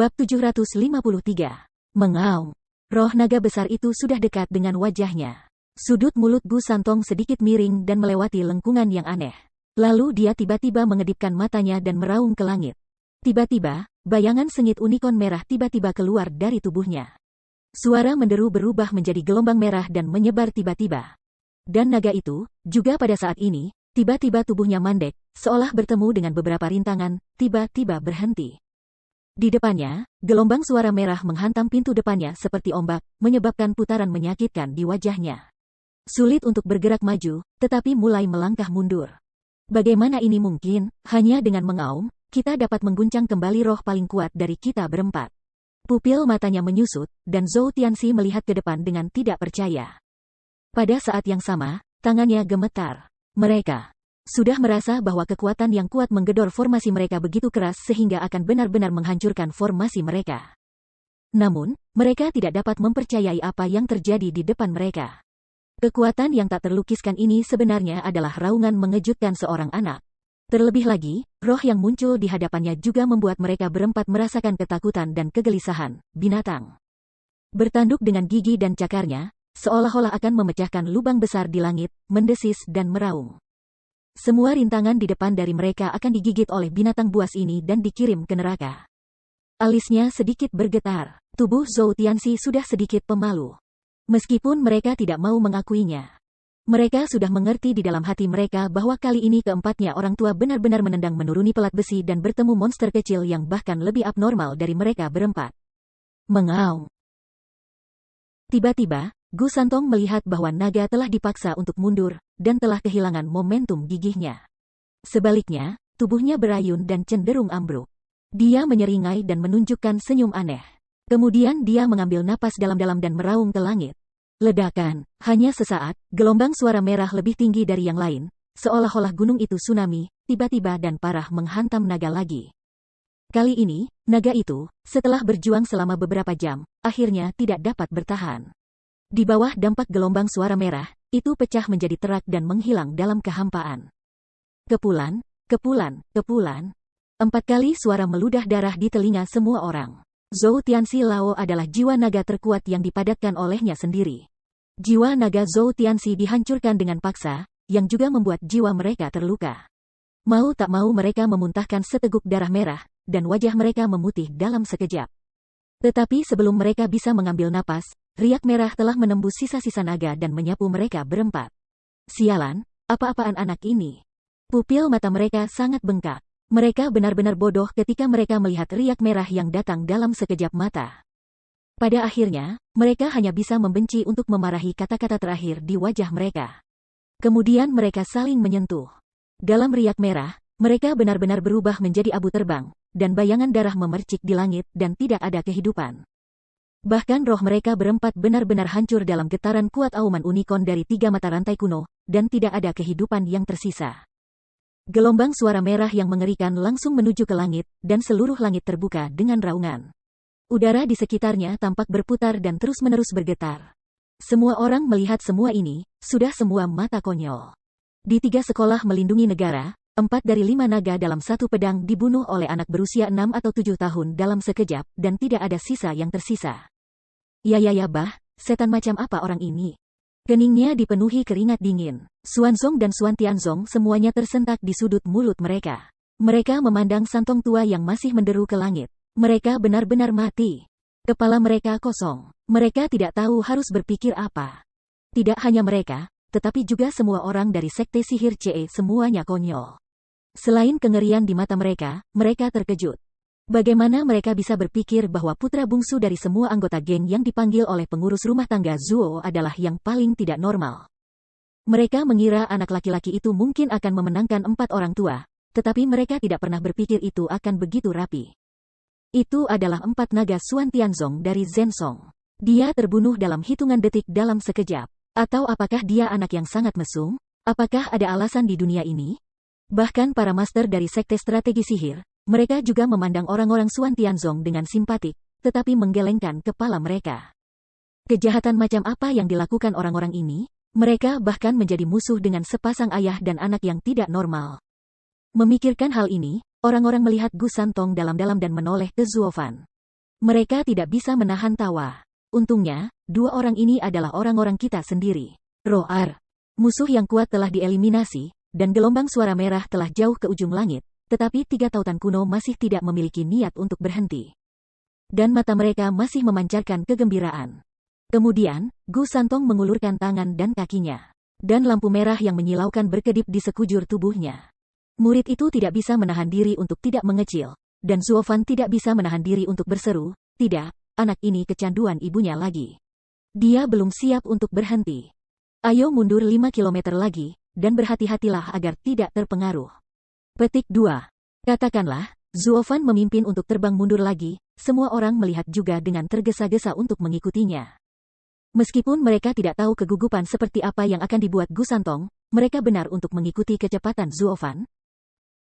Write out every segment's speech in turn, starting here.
Bab 753. Mengaum. Roh naga besar itu sudah dekat dengan wajahnya. Sudut mulut Gu Santong sedikit miring dan melewati lengkungan yang aneh. Lalu dia tiba-tiba mengedipkan matanya dan meraung ke langit. Tiba-tiba, bayangan sengit unicorn merah tiba-tiba keluar dari tubuhnya. Suara menderu berubah menjadi gelombang merah dan menyebar tiba-tiba. Dan naga itu, juga pada saat ini, tiba-tiba tubuhnya mandek, seolah bertemu dengan beberapa rintangan, tiba-tiba berhenti. Di depannya, gelombang suara merah menghantam pintu depannya seperti ombak, menyebabkan putaran menyakitkan di wajahnya. Sulit untuk bergerak maju, tetapi mulai melangkah mundur. Bagaimana ini mungkin? Hanya dengan mengaum, kita dapat mengguncang kembali roh paling kuat dari kita berempat. Pupil matanya menyusut, dan Zhou Tianxi melihat ke depan dengan tidak percaya. Pada saat yang sama, tangannya gemetar. Mereka sudah merasa bahwa kekuatan yang kuat menggedor formasi mereka begitu keras sehingga akan benar-benar menghancurkan formasi mereka. Namun, mereka tidak dapat mempercayai apa yang terjadi di depan mereka. Kekuatan yang tak terlukiskan ini sebenarnya adalah raungan mengejutkan seorang anak. Terlebih lagi, roh yang muncul di hadapannya juga membuat mereka berempat merasakan ketakutan dan kegelisahan. Binatang bertanduk dengan gigi dan cakarnya, seolah-olah akan memecahkan lubang besar di langit, mendesis dan meraung. Semua rintangan di depan dari mereka akan digigit oleh binatang buas ini dan dikirim ke neraka. Alisnya sedikit bergetar. Tubuh Zhou Tianxi sudah sedikit pemalu. Meskipun mereka tidak mau mengakuinya. Mereka sudah mengerti di dalam hati mereka bahwa kali ini keempatnya orang tua benar-benar menendang menuruni pelat besi dan bertemu monster kecil yang bahkan lebih abnormal dari mereka berempat. Mengaum. Tiba-tiba, Gu Santong melihat bahwa naga telah dipaksa untuk mundur, dan telah kehilangan momentum gigihnya. Sebaliknya, tubuhnya berayun dan cenderung ambruk. Dia menyeringai dan menunjukkan senyum aneh. Kemudian dia mengambil napas dalam-dalam dan meraung ke langit. Ledakan, hanya sesaat, gelombang suara merah lebih tinggi dari yang lain, seolah-olah gunung itu tsunami, tiba-tiba dan parah menghantam naga lagi. Kali ini, naga itu, setelah berjuang selama beberapa jam, akhirnya tidak dapat bertahan. Di bawah dampak gelombang suara merah, itu pecah menjadi terak dan menghilang dalam kehampaan. Kepulan, kepulan, kepulan. 4 kali suara meludah darah di telinga semua orang. Zhou Tianxi Lao adalah jiwa naga terkuat yang dipadatkan olehnya sendiri. Jiwa naga Zhou Tianxi dihancurkan dengan paksa, yang juga membuat jiwa mereka terluka. Mau tak mau mereka memuntahkan seteguk darah merah, dan wajah mereka memutih dalam sekejap. Tetapi sebelum mereka bisa mengambil napas, riak merah telah menembus sisa-sisa naga dan menyapu mereka berempat. Sialan, apa-apaan anak ini? Pupil mata mereka sangat bengkak. Mereka benar-benar bodoh ketika mereka melihat riak merah yang datang dalam sekejap mata. Pada akhirnya, mereka hanya bisa membenci untuk memarahi kata-kata terakhir di wajah mereka. Kemudian mereka saling menyentuh. Dalam riak merah, mereka benar-benar berubah menjadi abu terbang, dan bayangan darah memercik di langit dan tidak ada kehidupan. Bahkan roh mereka berempat benar-benar hancur dalam getaran kuat auman unicorn dari 3 mata rantai kuno, dan tidak ada kehidupan yang tersisa. Gelombang suara merah yang mengerikan langsung menuju ke langit, dan seluruh langit terbuka dengan raungan. Udara di sekitarnya tampak berputar dan terus-menerus bergetar. Semua orang melihat semua ini, sudah semua mata konyol. Di 3 sekolah melindungi negara, 4 dari 5 naga dalam 1 pedang dibunuh oleh anak berusia 6 atau 7 tahun dalam sekejap, dan tidak ada sisa yang tersisa. Ya bah, setan macam apa orang ini? Keningnya dipenuhi keringat dingin. Xuanzong dan Xuan Tianzong semuanya tersentak di sudut mulut mereka. Mereka memandang Santong tua yang masih menderu ke langit. Mereka benar-benar mati. Kepala mereka kosong. Mereka tidak tahu harus berpikir apa. Tidak hanya mereka, tetapi juga semua orang dari sekte sihir CE semuanya konyol. Selain kengerian di mata mereka, mereka terkejut. Bagaimana mereka bisa berpikir bahwa putra bungsu dari semua anggota geng yang dipanggil oleh pengurus rumah tangga Zuo adalah yang paling tidak normal. Mereka mengira anak laki-laki itu mungkin akan memenangkan 4 orang tua, tetapi mereka tidak pernah berpikir itu akan begitu rapi. Itu adalah 4 naga Xuan Tianzong dari Zensong. Dia terbunuh dalam hitungan detik dalam sekejap. Atau apakah dia anak yang sangat mesum? Apakah ada alasan di dunia ini? Bahkan para master dari sekte strategi sihir, mereka juga memandang orang-orang Xuan Tianzong dengan simpatik, tetapi menggelengkan kepala mereka. Kejahatan macam apa yang dilakukan orang-orang ini? Mereka bahkan menjadi musuh dengan sepasang ayah dan anak yang tidak normal. Memikirkan hal ini, orang-orang melihat Gu Santong dalam-dalam dan menoleh ke Zuofan. Mereka tidak bisa menahan tawa. Untungnya, dua orang ini adalah orang-orang kita sendiri. Roar. Musuh yang kuat telah dieliminasi, dan gelombang suara merah telah jauh ke ujung langit, tetapi tiga tautan kuno masih tidak memiliki niat untuk berhenti. Dan mata mereka masih memancarkan kegembiraan. Kemudian, Gu Santong mengulurkan tangan dan kakinya. Dan lampu merah yang menyilaukan berkedip di sekujur tubuhnya. Murid itu tidak bisa menahan diri untuk tidak mengecil, dan Zuofan tidak bisa menahan diri untuk berseru, "Tidak, anak ini kecanduan ibunya lagi. Dia belum siap untuk berhenti. Ayo mundur 5 kilometer lagi, dan berhati-hatilah agar tidak terpengaruh." Petik 2. Katakanlah, Zuofan memimpin untuk terbang mundur lagi, semua orang melihat juga dengan tergesa-gesa untuk mengikutinya. Meskipun mereka tidak tahu kegugupan seperti apa yang akan dibuat Gu Santong, mereka benar untuk mengikuti kecepatan Zuofan.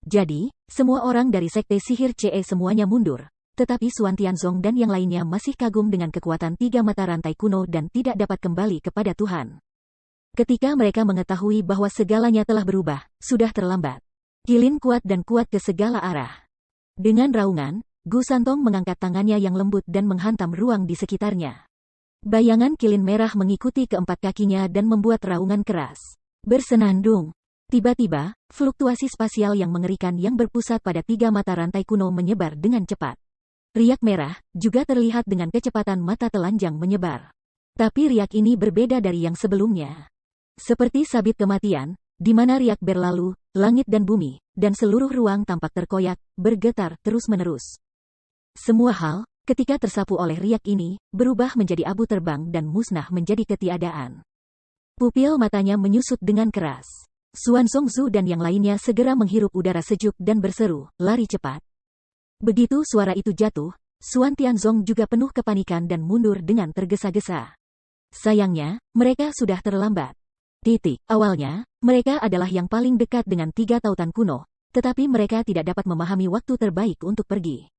Jadi, semua orang dari Sekte Sihir CE semuanya mundur, tetapi Suan Tianzong dan yang lainnya masih kagum dengan kekuatan tiga mata rantai kuno dan tidak dapat kembali kepada Tuhan. Ketika mereka mengetahui bahwa segalanya telah berubah, sudah terlambat. Kilin kuat dan kuat ke segala arah. Dengan raungan, Gu Santong mengangkat tangannya yang lembut dan menghantam ruang di sekitarnya. Bayangan kilin merah mengikuti keempat kakinya dan membuat raungan keras. Bersenandung. Tiba-tiba, fluktuasi spasial yang mengerikan yang berpusat pada tiga mata rantai kuno menyebar dengan cepat. Riak merah juga terlihat dengan kecepatan mata telanjang menyebar. Tapi riak ini berbeda dari yang sebelumnya. Seperti sabit kematian, di mana riak berlalu, langit dan bumi, dan seluruh ruang tampak terkoyak, bergetar terus-menerus. Semua hal, ketika tersapu oleh riak ini, berubah menjadi abu terbang dan musnah menjadi ketiadaan. Pupil matanya menyusut dengan keras. Suan Songzu dan yang lainnya segera menghirup udara sejuk dan berseru, "Lari cepat." Begitu suara itu jatuh, Suan Tianzong juga penuh kepanikan dan mundur dengan tergesa-gesa. Sayangnya, mereka sudah terlambat. Awalnya, mereka adalah yang paling dekat dengan tiga tautan kuno, tetapi mereka tidak dapat memahami waktu terbaik untuk pergi.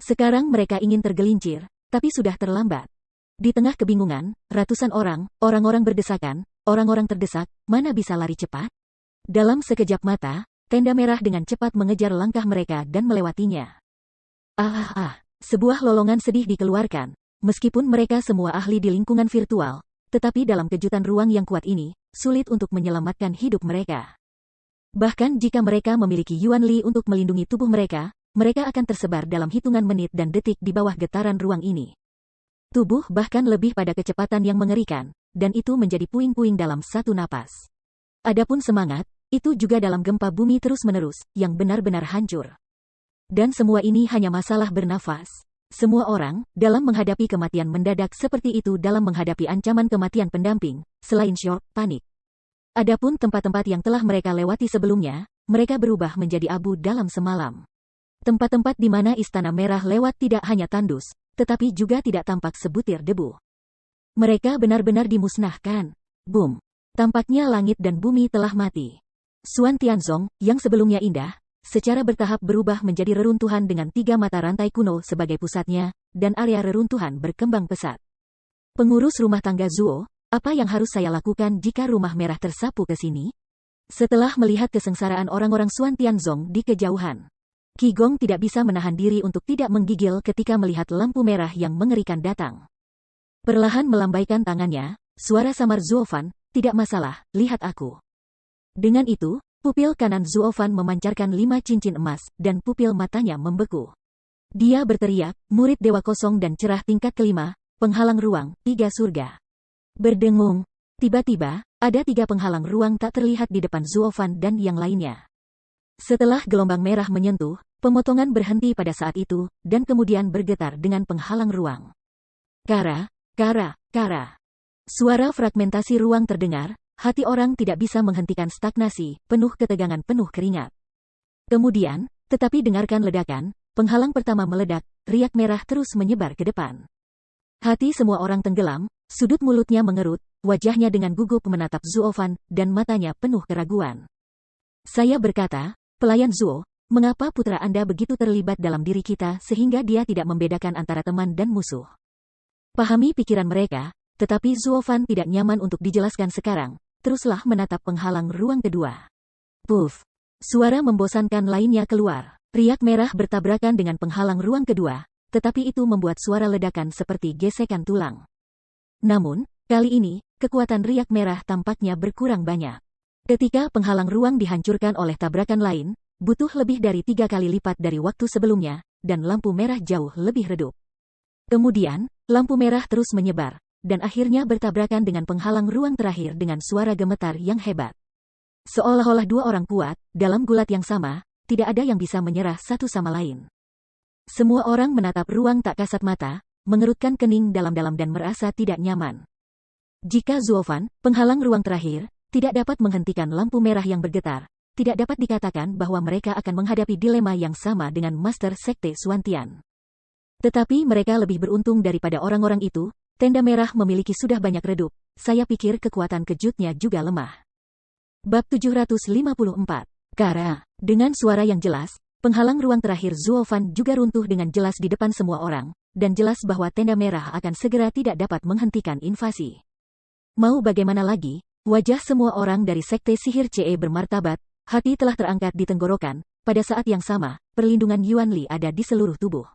Sekarang mereka ingin tergelincir, tapi sudah terlambat. Di tengah kebingungan, ratusan orang-orang berdesakan, orang-orang terdesak, mana bisa lari cepat? Dalam sekejap mata, tenda merah dengan cepat mengejar langkah mereka dan melewatinya. Sebuah lolongan sedih dikeluarkan. Meskipun mereka semua ahli di lingkungan virtual, tetapi dalam kejutan ruang yang kuat ini, sulit untuk menyelamatkan hidup mereka. Bahkan jika mereka memiliki Yuan Li untuk melindungi tubuh mereka akan tersebar dalam hitungan menit dan detik di bawah getaran ruang ini. Tubuh bahkan lebih pada kecepatan yang mengerikan, dan itu menjadi puing-puing dalam satu napas. Adapun semangat, itu juga dalam gempa bumi terus-menerus, yang benar-benar hancur. Dan semua ini hanya masalah bernafas. Semua orang, dalam menghadapi kematian mendadak seperti itu dalam menghadapi ancaman kematian pendamping, selain syok, panik. Adapun tempat-tempat yang telah mereka lewati sebelumnya, mereka berubah menjadi abu dalam semalam. Tempat-tempat di mana Istana Merah lewat tidak hanya tandus, tetapi juga tidak tampak sebutir debu. Mereka benar-benar dimusnahkan. Boom! Tampaknya langit dan bumi telah mati. Suan Tianzong, yang sebelumnya indah, secara bertahap berubah menjadi reruntuhan dengan tiga mata rantai kuno sebagai pusatnya, dan area reruntuhan berkembang pesat. Pengurus rumah tangga Zuo, apa yang harus saya lakukan jika rumah merah tersapu ke sini? Setelah melihat kesengsaraan orang-orang Suan Tianzong di kejauhan, Qi Gong tidak bisa menahan diri untuk tidak menggigil ketika melihat lampu merah yang mengerikan datang. Perlahan melambaikan tangannya, suara samar Zuofan, "Tidak masalah, lihat aku." Dengan itu, pupil kanan Zuofan memancarkan 5 cincin emas, dan pupil matanya membeku. Dia berteriak, "Murid Dewa Kosong dan Cerah tingkat kelima, penghalang ruang, 3 surga." Berdengung. Tiba-tiba, ada 3 penghalang ruang tak terlihat di depan Zuofan dan yang lainnya. Setelah gelombang merah menyentuh, pemotongan berhenti pada saat itu, dan kemudian bergetar dengan penghalang ruang. Kara. Suara fragmentasi ruang terdengar. Hati orang tidak bisa menghentikan stagnasi, penuh ketegangan, penuh keringat. Kemudian, tetapi dengarkan ledakan, penghalang pertama meledak, riak merah terus menyebar ke depan. Hati semua orang tenggelam, sudut mulutnya mengerut, wajahnya dengan gugup menatap Zuofan, dan matanya penuh keraguan. "Saya berkata, pelayan Zuo, mengapa putra Anda begitu terlibat dalam diri kita sehingga dia tidak membedakan antara teman dan musuh?" Pahami pikiran mereka, tetapi Zuofan tidak nyaman untuk dijelaskan sekarang. Teruslah menatap penghalang ruang kedua. Puff! Suara membosankan lainnya keluar. Riak merah bertabrakan dengan penghalang ruang kedua, tetapi itu membuat suara ledakan seperti gesekan tulang. Namun, kali ini, kekuatan riak merah tampaknya berkurang banyak. Ketika penghalang ruang dihancurkan oleh tabrakan lain, butuh lebih dari 3 kali lipat dari waktu sebelumnya, dan lampu merah jauh lebih redup. Kemudian, lampu merah terus menyebar, dan akhirnya bertabrakan dengan penghalang ruang terakhir dengan suara gemetar yang hebat. Seolah-olah dua orang kuat, dalam gulat yang sama, tidak ada yang bisa menyerah satu sama lain. Semua orang menatap ruang tak kasat mata, mengerutkan kening dalam-dalam dan merasa tidak nyaman. Jika Zuofan, penghalang ruang terakhir, tidak dapat menghentikan lampu merah yang bergetar, tidak dapat dikatakan bahwa mereka akan menghadapi dilema yang sama dengan Master Sekte Xuantian. Tetapi mereka lebih beruntung daripada orang-orang itu. Tenda merah memiliki sudah banyak redup, saya pikir kekuatan kejutnya juga lemah. Bab 754. Kara. Dengan suara yang jelas, penghalang ruang terakhir Zuofan juga runtuh dengan jelas di depan semua orang, dan jelas bahwa tenda merah akan segera tidak dapat menghentikan invasi. Mau bagaimana lagi, wajah semua orang dari Sekte Sihir CE bermartabat, hati telah terangkat di tenggorokan, pada saat yang sama, perlindungan Yuan Li ada di seluruh tubuh.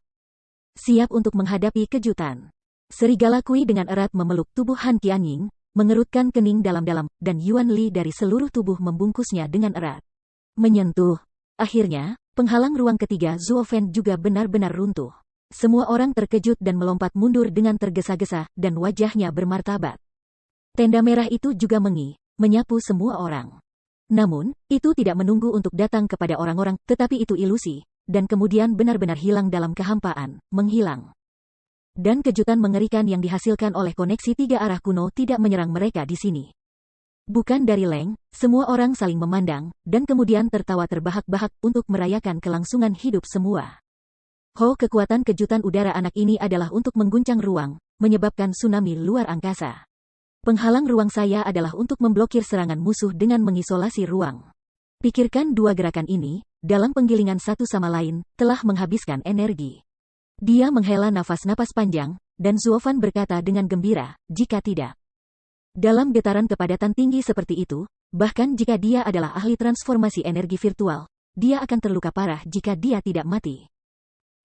Siap untuk menghadapi kejutan. Serigala Kui dengan erat memeluk tubuh Han Qianying, mengerutkan kening dalam-dalam, dan Yuan Li dari seluruh tubuh membungkusnya dengan erat. Menyentuh. Akhirnya, penghalang ruang ketiga Zuofen juga benar-benar runtuh. Semua orang terkejut dan melompat mundur dengan tergesa-gesa, dan wajahnya bermartabat. Tenda merah itu juga menyapu semua orang. Namun, itu tidak menunggu untuk datang kepada orang-orang, tetapi itu ilusi, dan kemudian benar-benar hilang dalam kehampaan, menghilang. Dan kejutan mengerikan yang dihasilkan oleh koneksi 3 arah kuno tidak menyerang mereka di sini. Bukan dari Leng, semua orang saling memandang, dan kemudian tertawa terbahak-bahak untuk merayakan kelangsungan hidup semua. Kekuatan kejutan udara anak ini adalah untuk mengguncang ruang, menyebabkan tsunami luar angkasa. Penghalang ruang saya adalah untuk memblokir serangan musuh dengan mengisolasi ruang. Pikirkan dua gerakan ini, dalam penggilingan satu sama lain, telah menghabiskan energi. Dia menghela nafas-napas panjang, dan Zuofan berkata dengan gembira, jika tidak. Dalam getaran kepadatan tinggi seperti itu, bahkan jika dia adalah ahli transformasi energi virtual, dia akan terluka parah jika dia tidak mati.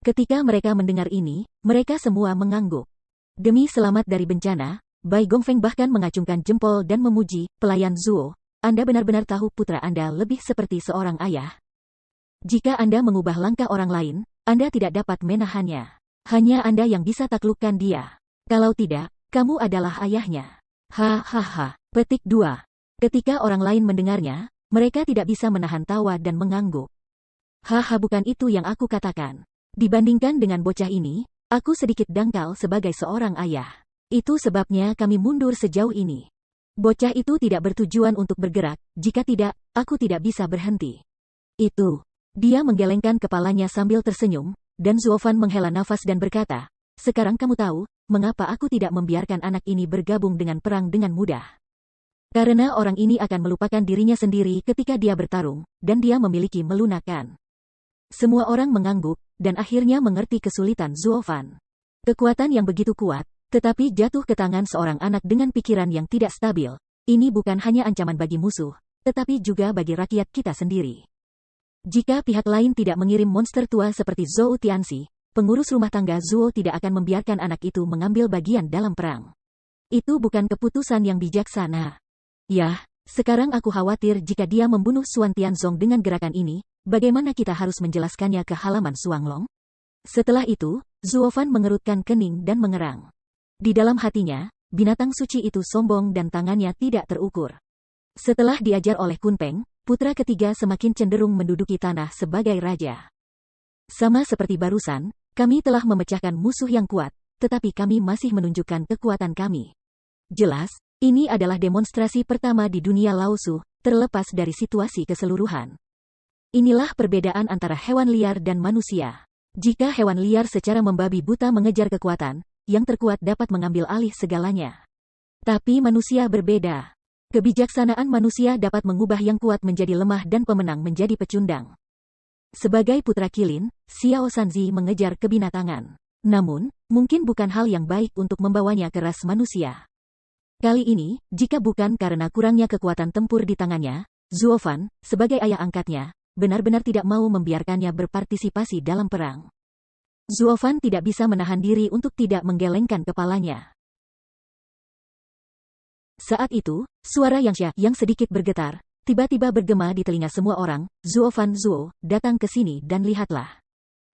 Ketika mereka mendengar ini, mereka semua mengangguk. Demi selamat dari bencana, Bai Gongfeng bahkan mengacungkan jempol dan memuji, pelayan Zuo, Anda benar-benar tahu putra Anda lebih seperti seorang ayah. Jika Anda mengubah langkah orang lain, Anda tidak dapat menahannya. Hanya Anda yang bisa taklukkan dia. Kalau tidak, kamu adalah ayahnya. Hahaha. Petik 2. Ketika orang lain mendengarnya, mereka tidak bisa menahan tawa dan mengangguk. Haha, bukan itu yang aku katakan. Dibandingkan dengan bocah ini, aku sedikit dangkal sebagai seorang ayah. Itu sebabnya kami mundur sejauh ini. Bocah itu tidak bertujuan untuk bergerak, jika tidak, aku tidak bisa berhenti. Itu. Dia menggelengkan kepalanya sambil tersenyum, dan Zuofan menghela nafas dan berkata, sekarang kamu tahu, mengapa aku tidak membiarkan anak ini bergabung dengan perang dengan mudah. Karena orang ini akan melupakan dirinya sendiri ketika dia bertarung, dan dia memiliki melunakan. Semua orang mengangguk, dan akhirnya mengerti kesulitan Zuofan. Kekuatan yang begitu kuat, tetapi jatuh ke tangan seorang anak dengan pikiran yang tidak stabil, ini bukan hanya ancaman bagi musuh, tetapi juga bagi rakyat kita sendiri. Jika pihak lain tidak mengirim monster tua seperti Zhou Tianxi, pengurus rumah tangga Zuo tidak akan membiarkan anak itu mengambil bagian dalam perang. Itu bukan keputusan yang bijaksana. Yah, sekarang aku khawatir jika dia membunuh Xuan Tianzong dengan gerakan ini, bagaimana kita harus menjelaskannya ke halaman Xuanglong? Setelah itu, Zuofan mengerutkan kening dan mengerang. Di dalam hatinya, binatang suci itu sombong dan tangannya tidak terukur. Setelah diajar oleh Kunpeng, putra ketiga semakin cenderung menduduki tanah sebagai raja. Sama seperti barusan, kami telah memecahkan musuh yang kuat, tetapi kami masih menunjukkan kekuatan kami. Jelas, ini adalah demonstrasi pertama di dunia Laosu, terlepas dari situasi keseluruhan. Inilah perbedaan antara hewan liar dan manusia. Jika hewan liar secara membabi buta mengejar kekuatan, yang terkuat dapat mengambil alih segalanya. Tapi manusia berbeda. Kebijaksanaan manusia dapat mengubah yang kuat menjadi lemah dan pemenang menjadi pecundang. Sebagai putra kilin, Xiao Sanzi mengejar kebinatangan. Namun, mungkin bukan hal yang baik untuk membawanya ke ras manusia. Kali ini, jika bukan karena kurangnya kekuatan tempur di tangannya, Zuofan, sebagai ayah angkatnya, benar-benar tidak mau membiarkannya berpartisipasi dalam perang. Zuofan tidak bisa menahan diri untuk tidak menggelengkan kepalanya. Saat itu, suara Yang Xia yang sedikit bergetar, tiba-tiba bergema di telinga semua orang. Zuofan Zuo, datang ke sini dan lihatlah.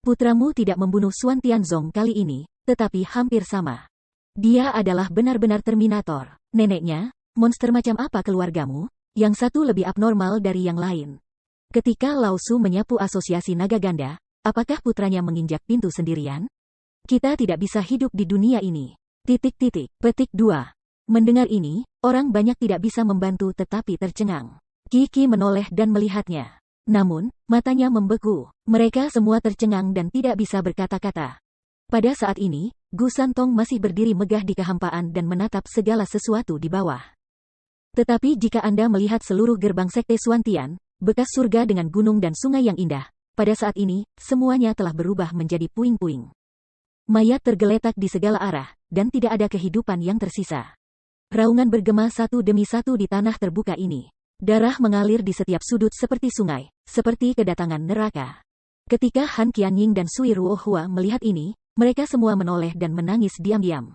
Putramu tidak membunuh Xuan Tianzong kali ini, tetapi hampir sama. Dia adalah benar-benar Terminator. Neneknya, monster macam apa keluargamu? Yang satu lebih abnormal dari yang lain. Ketika Lao Su menyapu asosiasi naga ganda, apakah putranya menginjak pintu sendirian? Kita tidak bisa hidup di dunia ini. Petik 2. Mendengar ini, orang banyak tidak bisa membantu tetapi tercengang. Qi menoleh dan melihatnya. Namun, matanya membeku. Mereka semua tercengang dan tidak bisa berkata-kata. Pada saat ini, Gu Santong masih berdiri megah di kehampaan dan menatap segala sesuatu di bawah. Tetapi jika Anda melihat seluruh gerbang Sekte Xuantian, bekas surga dengan gunung dan sungai yang indah, pada saat ini, semuanya telah berubah menjadi puing-puing. Mayat tergeletak di segala arah, dan tidak ada kehidupan yang tersisa. Raungan bergema satu demi satu di tanah terbuka ini. Darah mengalir di setiap sudut seperti sungai, seperti kedatangan neraka. Ketika Han Qianying dan Sui Ruohua melihat ini, mereka semua menoleh dan menangis diam-diam.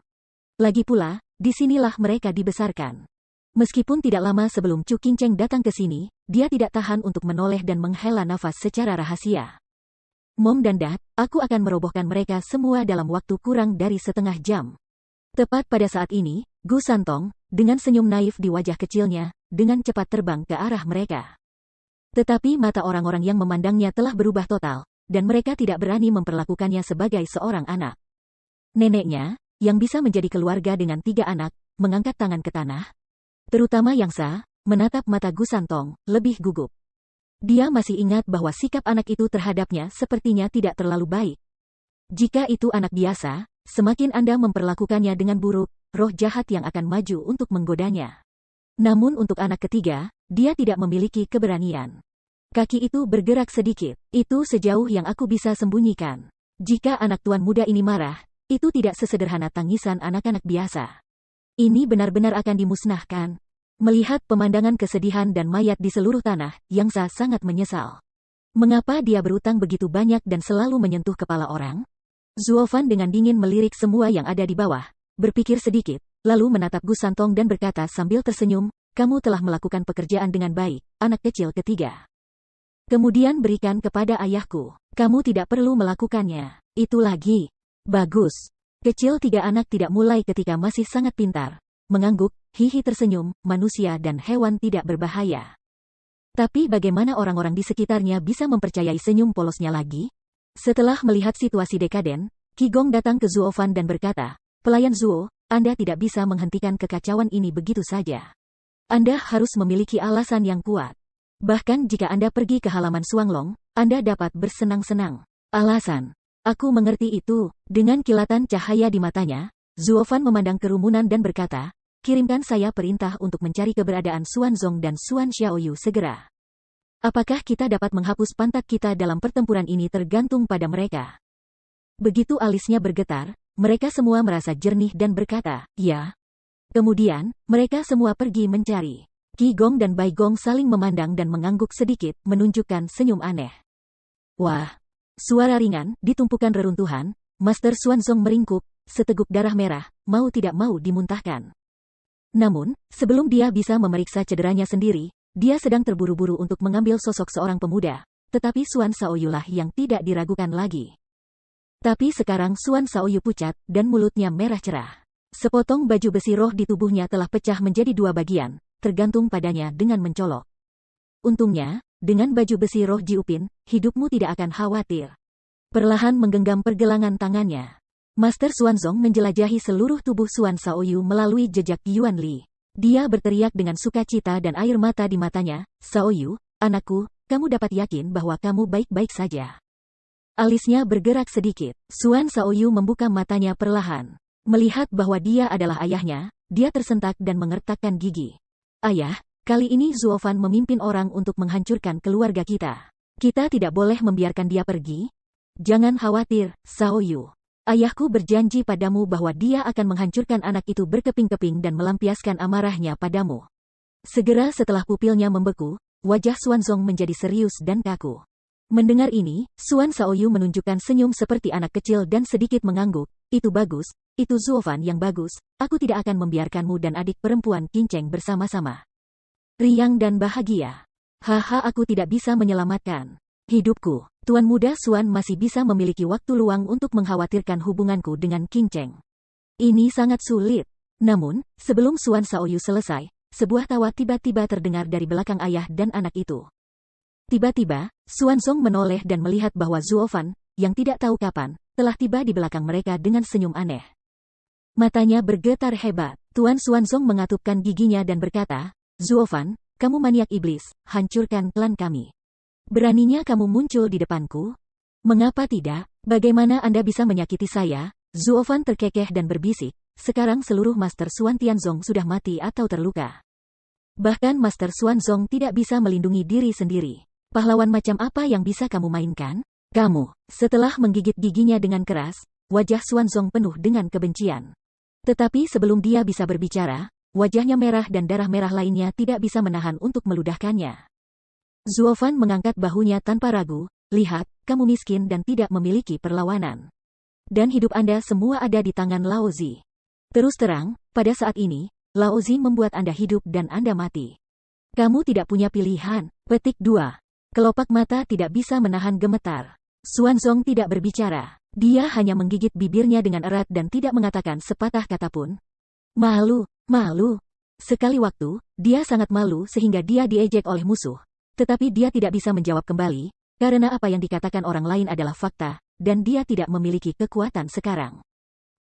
Lagi pula, disinilah mereka dibesarkan. Meskipun tidak lama sebelum Chu Qingcheng datang ke sini, dia tidak tahan untuk menoleh dan menghela nafas secara rahasia. Mom dan Dad, aku akan merobohkan mereka semua dalam waktu kurang dari setengah jam. Tepat pada saat ini, Gu Santong, dengan senyum naif di wajah kecilnya, dengan cepat terbang ke arah mereka. Tetapi mata orang-orang yang memandangnya telah berubah total, dan mereka tidak berani memperlakukannya sebagai seorang anak. Neneknya, yang bisa menjadi keluarga dengan 3 anak, mengangkat tangan ke tanah. Terutama Yang Sa, menatap mata Gu Santong, lebih gugup. Dia masih ingat bahwa sikap anak itu terhadapnya sepertinya tidak terlalu baik. Jika itu anak biasa, semakin Anda memperlakukannya dengan buruk, roh jahat yang akan maju untuk menggodanya. Namun untuk anak ketiga, dia tidak memiliki keberanian. Kaki itu bergerak sedikit, itu sejauh yang aku bisa sembunyikan. Jika anak tuan muda ini marah, itu tidak sesederhana tangisan anak-anak biasa. Ini benar-benar akan dimusnahkan. Melihat pemandangan kesedihan dan mayat di seluruh tanah, Yang Sa sangat menyesal. Mengapa dia berutang begitu banyak dan selalu menyentuh kepala orang? Zuofan dengan dingin melirik semua yang ada di bawah, berpikir sedikit, lalu menatap Gu Santong dan berkata sambil tersenyum, kamu telah melakukan pekerjaan dengan baik, anak kecil ketiga. Kemudian berikan kepada ayahku. Kamu tidak perlu melakukannya. Itu lagi. Bagus. Kecil 3 anak tidak mulai ketika masih sangat pintar. Mengangguk, hihi tersenyum, manusia dan hewan tidak berbahaya. Tapi bagaimana orang-orang di sekitarnya bisa mempercayai senyum polosnya lagi? Setelah melihat situasi dekaden, Qi Gong datang ke Zuofan dan berkata, pelayan Zuo, Anda tidak bisa menghentikan kekacauan ini begitu saja. Anda harus memiliki alasan yang kuat. Bahkan jika Anda pergi ke halaman Suanglong, Anda dapat bersenang-senang. Alasan. Aku mengerti itu. Dengan kilatan cahaya di matanya, Zuofan memandang kerumunan dan berkata, kirimkan saya perintah untuk mencari keberadaan Xuanzong dan Xuan Xiaoyu segera. Apakah kita dapat menghapus pantat kita dalam pertempuran ini tergantung pada mereka. Begitu alisnya bergetar, mereka semua merasa jernih dan berkata, ya. Kemudian, mereka semua pergi mencari. Qi Gong dan Bai Gong saling memandang dan mengangguk sedikit, menunjukkan senyum aneh. Wah! Suara ringan, di tumpukan reruntuhan, Master Xuanzong meringkuk, seteguk darah merah, mau tidak mau dimuntahkan. Namun, sebelum dia bisa memeriksa cederanya sendiri, dia sedang terburu-buru untuk mengambil sosok seorang pemuda, tetapi Xuan Shaoyu lah yang tidak diragukan lagi. Tapi sekarang Xuan Shaoyu pucat, dan mulutnya merah cerah. Sepotong baju besi roh di tubuhnya telah pecah menjadi 2 bagian, tergantung padanya dengan mencolok. Untungnya, dengan baju besi roh Ji Upin, hidupmu tidak akan khawatir. Perlahan menggenggam pergelangan tangannya. Master Xuanzong menjelajahi seluruh tubuh Xuan Shaoyu melalui jejak Yuan Li. Dia berteriak dengan sukacita dan air mata di matanya, Shaoyu, anakku, kamu dapat yakin bahwa kamu baik-baik saja. Alisnya bergerak sedikit. Xuan Shaoyu membuka matanya perlahan. Melihat bahwa dia adalah ayahnya, dia tersentak dan mengertakkan gigi. Ayah, kali ini Zuofan memimpin orang untuk menghancurkan keluarga kita. Kita tidak boleh membiarkan dia pergi. Jangan khawatir, Shaoyu. Ayahku berjanji padamu bahwa dia akan menghancurkan anak itu berkeping-keping dan melampiaskan amarahnya padamu. Segera setelah pupilnya membeku, wajah Xuanzong menjadi serius dan kaku. Mendengar ini, Suan Shaoyu menunjukkan senyum seperti anak kecil dan sedikit mengangguk. Itu bagus, itu Zuofan yang bagus. Aku tidak akan membiarkanmu dan adik perempuan Kinceng bersama-sama. Riang dan bahagia. Haha, aku tidak bisa menyelamatkan hidupku. Tuan muda Suan masih bisa memiliki waktu luang untuk mengkhawatirkan hubunganku dengan Kinceng. Ini sangat sulit. Namun, sebelum Suan Shaoyu selesai, sebuah tawa tiba-tiba terdengar dari belakang ayah dan anak itu. Tiba-tiba, Xuanzong menoleh dan melihat bahwa Zuofan, yang tidak tahu kapan, telah tiba di belakang mereka dengan senyum aneh. Matanya bergetar hebat. Tuan Xuanzong mengatupkan giginya dan berkata, Zuofan, kamu maniak iblis, hancurkan klan kami. Beraninya kamu muncul di depanku? Mengapa tidak? Bagaimana Anda bisa menyakiti saya? Zuofan terkekeh dan berbisik, sekarang seluruh Master Xuan Tianzong sudah mati atau terluka. Bahkan Master Xuanzong tidak bisa melindungi diri sendiri. Pahlawan macam apa yang bisa kamu mainkan? Kamu. Setelah menggigit giginya dengan keras, wajah Xuanzong penuh dengan kebencian. Tetapi sebelum dia bisa berbicara, wajahnya merah dan darah merah lainnya tidak bisa menahan untuk meludahkannya. Zuofan mengangkat bahunya tanpa ragu, lihat, kamu miskin dan tidak memiliki perlawanan. Dan hidup Anda semua ada di tangan Laozi. Terus terang, pada saat ini, Laozi membuat Anda hidup dan Anda mati. Kamu tidak punya pilihan. Petik 2. Kelopak mata tidak bisa menahan gemetar. Xuanzong tidak berbicara. Dia hanya menggigit bibirnya dengan erat dan tidak mengatakan sepatah kata pun. Malu, malu. Sekali waktu, dia sangat malu sehingga dia diejek oleh musuh. Tetapi dia tidak bisa menjawab kembali, karena apa yang dikatakan orang lain adalah fakta, dan dia tidak memiliki kekuatan sekarang.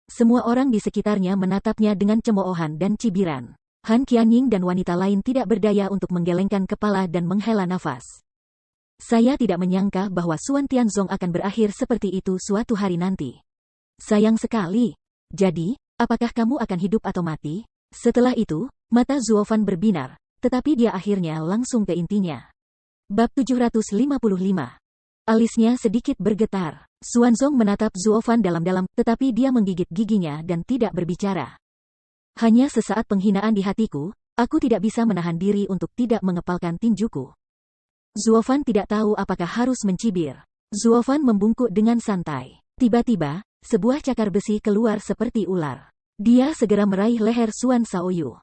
Semua orang di sekitarnya menatapnya dengan cemoohan dan cibiran. Han Qianying dan wanita lain tidak berdaya untuk menggelengkan kepala dan menghela nafas. Saya tidak menyangka bahwa Xuan Tianzong akan berakhir seperti itu suatu hari nanti. Sayang sekali. Jadi, apakah kamu akan hidup atau mati? Setelah itu, mata Zuofan berbinar, tetapi dia akhirnya langsung ke intinya. Bab 755. Alisnya sedikit bergetar. Xuanzong menatap Zuofan dalam-dalam, tetapi dia menggigit giginya dan tidak berbicara. Hanya sesaat penghinaan di hatiku, aku tidak bisa menahan diri untuk tidak mengepalkan tinjuku. Zuofan tidak tahu apakah harus mencibir. Zuofan membungkuk dengan santai. Tiba-tiba, sebuah cakar besi keluar seperti ular. Dia segera meraih leher Suan Shaoyu.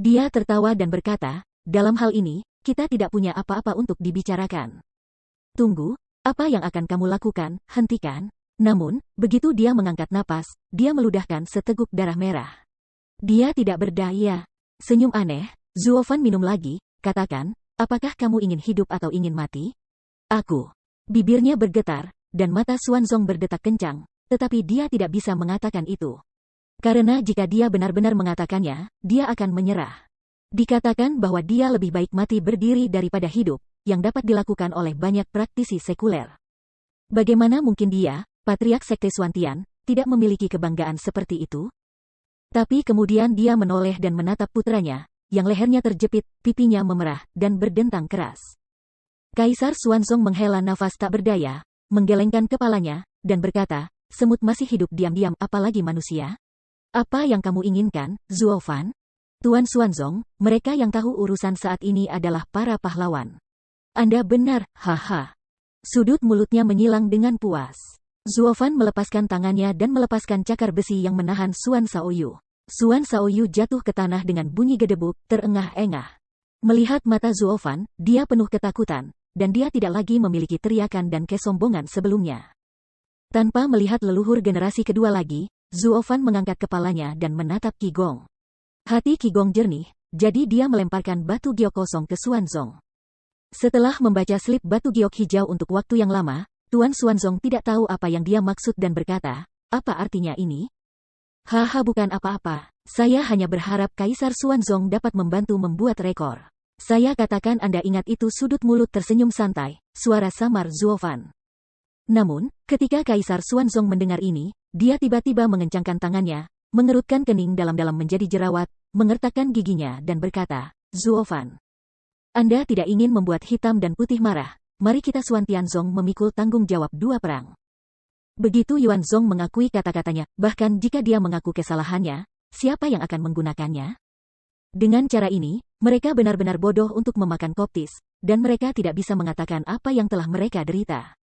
Dia tertawa dan berkata, dalam hal ini, kita tidak punya apa-apa untuk dibicarakan. Tunggu, apa yang akan kamu lakukan? Hentikan. Namun, begitu dia mengangkat napas, dia meludahkan seteguk darah merah. Dia tidak berdaya. Senyum aneh, Zuofan minum lagi, katakan, apakah kamu ingin hidup atau ingin mati? Aku. Bibirnya bergetar, dan mata Xuanzong berdetak kencang, tetapi dia tidak bisa mengatakan itu. Karena jika dia benar-benar mengatakannya, dia akan menyerah. Dikatakan bahwa dia lebih baik mati berdiri daripada hidup, yang dapat dilakukan oleh banyak praktisi sekuler. Bagaimana mungkin dia, patriark sekte Xuantian, tidak memiliki kebanggaan seperti itu? Tapi kemudian dia menoleh dan menatap putranya, yang lehernya terjepit, pipinya memerah, dan berdentang keras. Kaisar Xuanzong menghela nafas tak berdaya, menggelengkan kepalanya, dan berkata, semut masih hidup diam-diam apalagi manusia? Apa yang kamu inginkan, Zuofan? Tuan Xuanzong, mereka yang tahu urusan saat ini adalah para pahlawan. Anda benar, haha. Sudut mulutnya menyilang dengan puas. Zuofan melepaskan tangannya dan melepaskan cakar besi yang menahan Suan Shaoyu. Suan Shaoyu jatuh ke tanah dengan bunyi gedebuk, terengah-engah. Melihat mata Zuofan, dia penuh ketakutan, dan dia tidak lagi memiliki teriakan dan kesombongan sebelumnya. Tanpa melihat leluhur generasi kedua lagi, Zuofan mengangkat kepalanya dan menatap Qi Gong. Hati Qi Gong jernih, jadi dia melemparkan batu giok kosong ke Xuanzong. Setelah membaca slip batu giok hijau untuk waktu yang lama, Tuan Xuanzong tidak tahu apa yang dia maksud dan berkata, apa artinya ini? Haha, bukan apa-apa. Saya hanya berharap Kaisar Xuanzong dapat membantu membuat rekor. Saya katakan Anda ingat itu. Sudut mulut tersenyum santai, suara samar Zuofan. Namun, ketika Kaisar Xuanzong mendengar ini, dia tiba-tiba mengencangkan tangannya, mengerutkan kening dalam-dalam menjadi jerawat, mengertakkan giginya dan berkata, Zuofan. Anda tidak ingin membuat hitam dan putih marah. Mari kita Xuan Tianzong memikul tanggung jawab dua perang. Begitu Yuan Zong mengakui kata-katanya, bahkan jika dia mengaku kesalahannya, siapa yang akan menggunakannya? Dengan cara ini, mereka benar-benar bodoh untuk memakan koptis, dan mereka tidak bisa mengatakan apa yang telah mereka derita.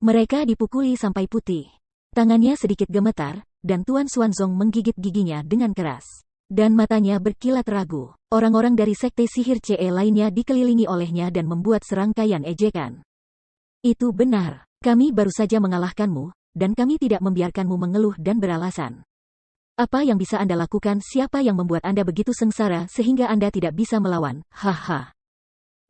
Mereka dipukuli sampai putih. Tangannya sedikit gemetar, dan Tuan Xuanzong menggigit giginya dengan keras. Dan matanya berkilat ragu. Orang-orang dari sekte sihir CE lainnya dikelilingi olehnya dan membuat serangkaian ejekan. Itu benar. Kami baru saja mengalahkanmu, dan kami tidak membiarkanmu mengeluh dan beralasan. Apa yang bisa Anda lakukan? Siapa yang membuat Anda begitu sengsara sehingga Anda tidak bisa melawan? Haha.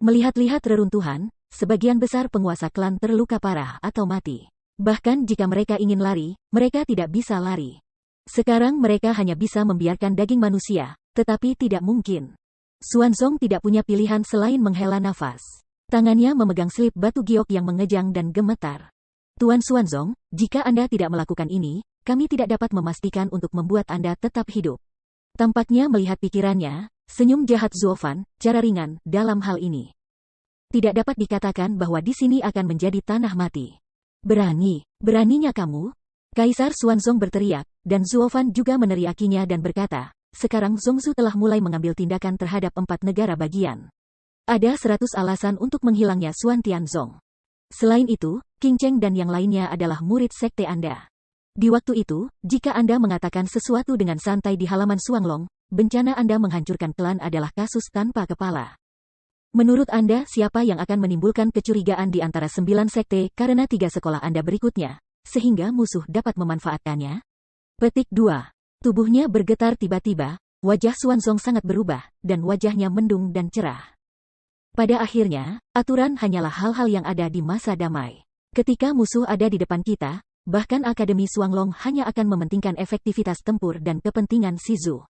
Melihat-lihat reruntuhan, sebagian besar penguasa klan terluka parah atau mati. Bahkan jika mereka ingin lari, mereka tidak bisa lari. Sekarang mereka hanya bisa membiarkan daging manusia, tetapi tidak mungkin. Xuanzong tidak punya pilihan selain menghela nafas. Tangannya memegang selip batu giok yang mengejang dan gemetar. Tuan Xuanzong, jika Anda tidak melakukan ini, kami tidak dapat memastikan untuk membuat Anda tetap hidup. Tampaknya melihat pikirannya, senyum jahat Zuofan, cara ringan, dalam hal ini. Tidak dapat dikatakan bahwa di sini akan menjadi tanah mati. Beraninya kamu? Kaisar Xuanzong berteriak, dan Zuofan juga meneriakinya dan berkata, sekarang Zongzu telah mulai mengambil tindakan terhadap 4 negara bagian. Ada 100 alasan untuk menghilangnya Xuan Tianzong. Selain itu, Qing Cheng dan yang lainnya adalah murid sekte Anda. Di waktu itu, jika Anda mengatakan sesuatu dengan santai di halaman Xuanglong, bencana Anda menghancurkan klan adalah kasus tanpa kepala. Menurut Anda, siapa yang akan menimbulkan kecurigaan di antara 9 sekte karena 3 sekolah Anda berikutnya, sehingga musuh dapat memanfaatkannya? Petik 2. Tubuhnya bergetar tiba-tiba, wajah Xuanzong sangat berubah, dan wajahnya mendung dan cerah. Pada akhirnya, aturan hanyalah hal-hal yang ada di masa damai. Ketika musuh ada di depan kita, bahkan Akademi Xuanglong hanya akan mementingkan efektivitas tempur dan kepentingan Shizu.